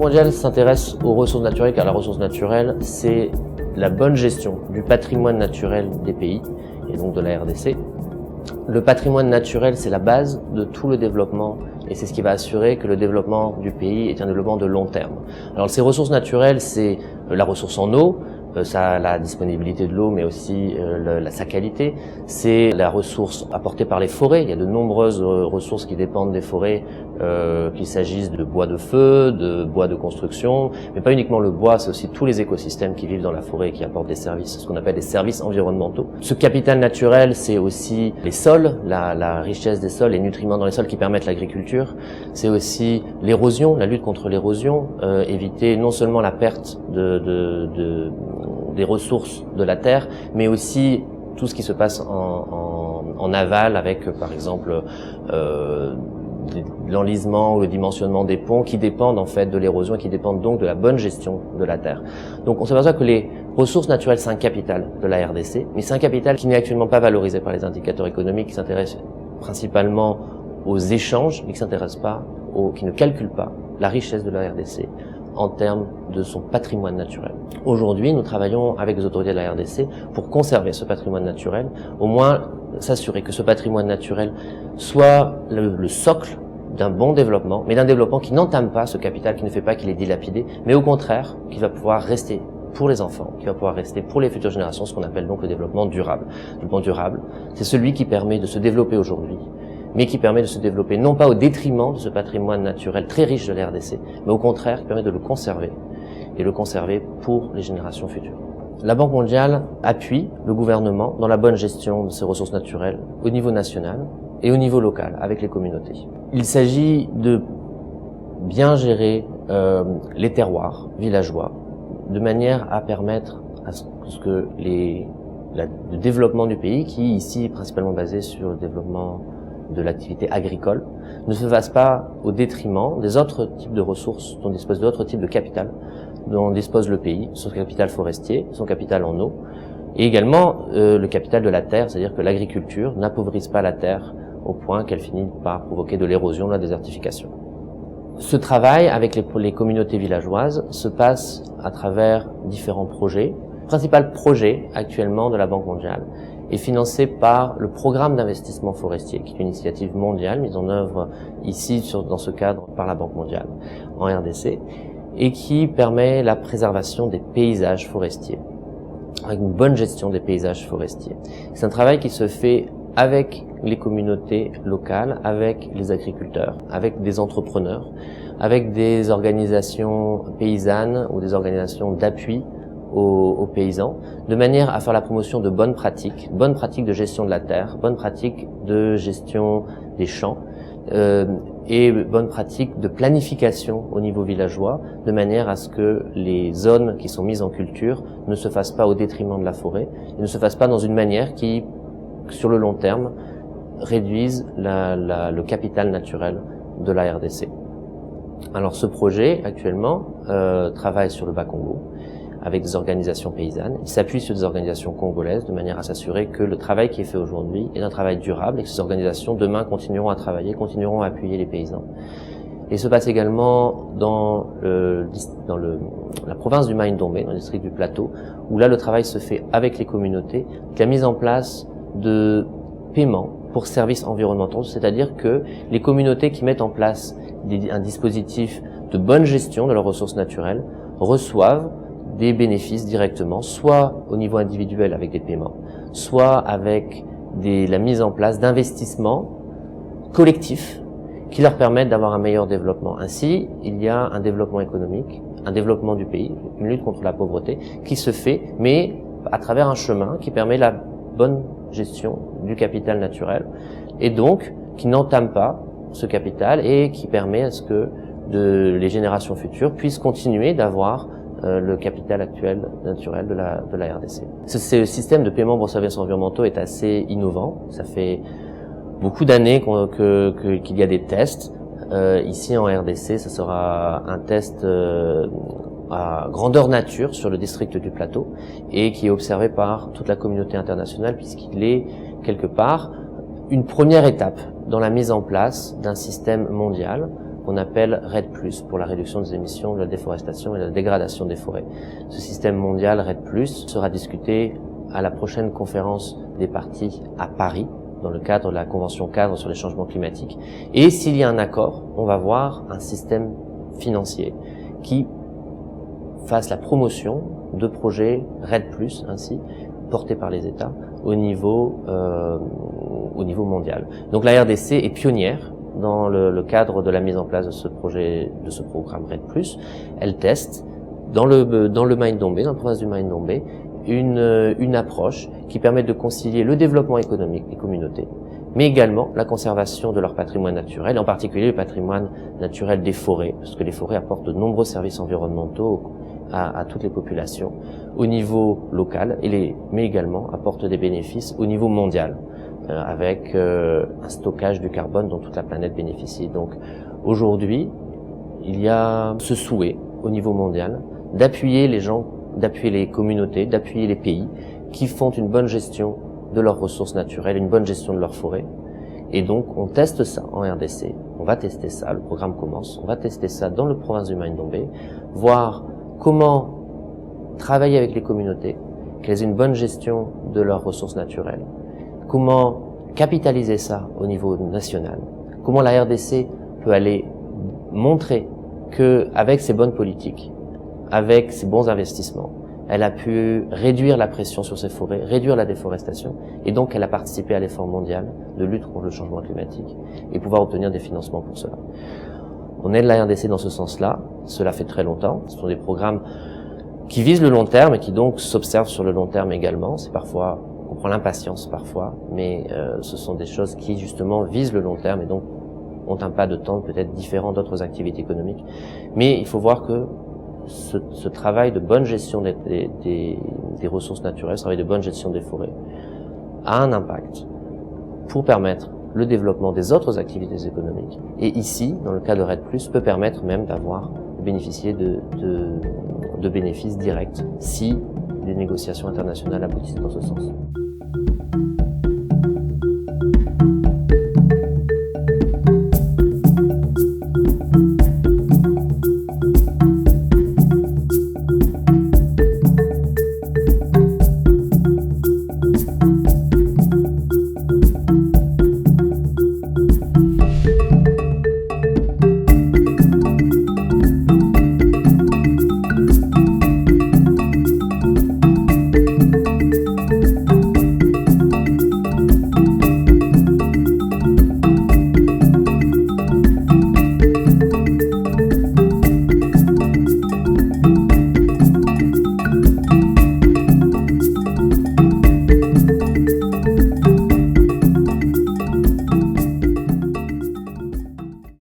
mondiale s'intéresse aux ressources naturelles car la ressource naturelle, c'est la bonne gestion du patrimoine naturel des pays et donc de la RDC. Le patrimoine naturel, c'est la base de tout le développement et c'est ce qui va assurer que le développement du pays est un développement de long terme. Alors ces ressources naturelles, c'est la ressource en eau, la disponibilité de l'eau, mais aussi sa qualité. C'est la ressource apportée par les forêts. Il y a de nombreuses ressources qui dépendent des forêts, qu'il s'agisse de bois de feu, de bois de construction, mais pas uniquement le bois, c'est aussi tous les écosystèmes qui vivent dans la forêt et qui apportent des services, ce qu'on appelle des services environnementaux. Ce capital naturel, c'est aussi les sols, la richesse des sols, les nutriments dans les sols qui permettent l'agriculture. C'est aussi l'érosion, la lutte contre l'érosion, éviter non seulement la perte des ressources de la terre, mais aussi tout ce qui se passe en aval avec, par exemple, l'enlisement ou le dimensionnement des ponts qui dépendent en fait de l'érosion et qui dépendent donc de la bonne gestion de la terre. Donc on s'aperçoit que les ressources naturelles, c'est un capital de la RDC, mais c'est un capital qui n'est actuellement pas valorisé par les indicateurs économiques, qui s'intéressent principalement aux échanges, mais qui ne calculent pas la richesse de la RDC en termes de son patrimoine naturel. Aujourd'hui, nous travaillons avec les autorités de la RDC pour conserver ce patrimoine naturel, au moins s'assurer que ce patrimoine naturel soit le socle d'un bon développement, mais d'un développement qui n'entame pas ce capital, qui ne fait pas qu'il est dilapidé, mais au contraire, qui va pouvoir rester pour les enfants, qui va pouvoir rester pour les futures générations, ce qu'on appelle donc le développement durable. Le développement durable, c'est celui qui permet de se développer aujourd'hui, mais qui permet de se développer non pas au détriment de ce patrimoine naturel très riche de la RDC, mais au contraire qui permet de le conserver, et le conserver pour les générations futures. La Banque mondiale appuie le gouvernement dans la bonne gestion de ces ressources naturelles au niveau national et au niveau local, avec les communautés. Il s'agit de bien gérer les terroirs villageois, de manière à permettre à ce que le développement du pays, qui ici est principalement basé sur le développement de l'activité agricole, ne se fasse pas au détriment des autres types de ressources dont dispose d'autres types de capital dont dispose le pays, son capital forestier, son capital en eau, et également le capital de la terre, c'est-à-dire que l'agriculture n'appauvrisse pas la terre au point qu'elle finit par provoquer de l'érosion, de la désertification. Ce travail avec les communautés villageoises se passe à travers différents projets. Le principal projet actuellement de la Banque mondiale est financé par le programme d'investissement forestier, qui est une initiative mondiale mise en œuvre ici dans ce cadre par la Banque mondiale en RDC, et qui permet la préservation des paysages forestiers, avec une bonne gestion des paysages forestiers. C'est un travail qui se fait avec les communautés locales, avec les agriculteurs, avec des entrepreneurs, avec des organisations paysannes ou des organisations d'appui aux paysans, de manière à faire la promotion de bonnes pratiques de gestion de la terre, bonnes pratiques de gestion des champs, et bonnes pratiques de planification au niveau villageois, de manière à ce que les zones qui sont mises en culture ne se fassent pas au détriment de la forêt, et ne se fassent pas dans une manière qui, sur le long terme, réduise le capital naturel de la RDC. Alors ce projet, actuellement, travaille sur le Bas-Congo, avec des organisations paysannes. Il s'appuie sur des organisations congolaises de manière à s'assurer que le travail qui est fait aujourd'hui est un travail durable et que ces organisations demain continueront à travailler, continueront à appuyer les paysans. Et se passe également dans la province du Mai-Ndombe, dans le district du Plateau, où là le travail se fait avec les communautés, qui a mis en place de paiements pour services environnementaux, c'est-à-dire que les communautés qui mettent en place un dispositif de bonne gestion de leurs ressources naturelles reçoivent des bénéfices directement, soit au niveau individuel avec des paiements, soit avec la mise en place d'investissements collectifs qui leur permettent d'avoir un meilleur développement. Ainsi, il y a un développement économique, un développement du pays, une lutte contre la pauvreté qui se fait, mais à travers un chemin qui permet la bonne gestion du capital naturel et donc qui n'entame pas ce capital et qui permet à ce que les générations futures puissent continuer d'avoir le capital actuel naturel de la RDC. Ce système de paiement pour services environnementaux est assez innovant. Ça fait beaucoup d'années qu'il y a des tests. Ici en RDC, ça sera un test à grandeur nature sur le district du Plateau et qui est observé par toute la communauté internationale puisqu'il est quelque part une première étape dans la mise en place d'un système mondial qu'on appelle REDD+, pour la réduction des émissions, de la déforestation et de la dégradation des forêts. Ce système mondial REDD+, sera discuté à la prochaine conférence des parties à Paris, dans le cadre de la Convention cadre sur les changements climatiques. Et s'il y a un accord, on va voir un système financier qui fasse la promotion de projets REDD+, ainsi, portés par les États, au niveau mondial. Donc la RDC est pionnière dans le cadre de la mise en place de ce projet, de ce programme REDD+. Elle teste dans le Maine-Ndombe, dans la province du Maine-Ndombe, une approche qui permet de concilier le développement économique des communautés, mais également la conservation de leur patrimoine naturel, en particulier le patrimoine naturel des forêts, parce que les forêts apportent de nombreux services environnementaux à toutes les populations au niveau local, mais également apportent des bénéfices au niveau mondial, avec un stockage du carbone dont toute la planète bénéficie. Donc aujourd'hui, il y a ce souhait au niveau mondial d'appuyer les gens, d'appuyer les communautés, d'appuyer les pays qui font une bonne gestion de leurs ressources naturelles, une bonne gestion de leurs forêts. Et donc, on teste ça en RDC. On va tester ça, le programme commence. On va tester ça dans le province du Maine-Ndombe, voir comment travailler avec les communautés, qu'elles aient une bonne gestion de leurs ressources naturelles, comment capitaliser ça au niveau national, comment la RDC peut aller montrer que avec ses bonnes politiques, avec ses bons investissements, elle a pu réduire la pression sur ses forêts, réduire la déforestation, et donc elle a participé à l'effort mondial de lutte contre le changement climatique et pouvoir obtenir des financements pour cela. On aide la RDC dans ce sens-là, cela fait très longtemps, ce sont des programmes qui visent le long terme et qui donc s'observent sur le long terme également. C'est parfois, on comprend l'impatience parfois, mais ce sont des choses qui justement visent le long terme et donc ont un pas de temps peut-être différent d'autres activités économiques. Mais il faut voir que ce travail de bonne gestion des ressources naturelles, ce travail de bonne gestion des forêts, a un impact pour permettre le développement des autres activités économiques. Et ici, dans le cas de REDD+, peut permettre même de bénéficier de bénéfices directs si les négociations internationales aboutissent dans ce sens.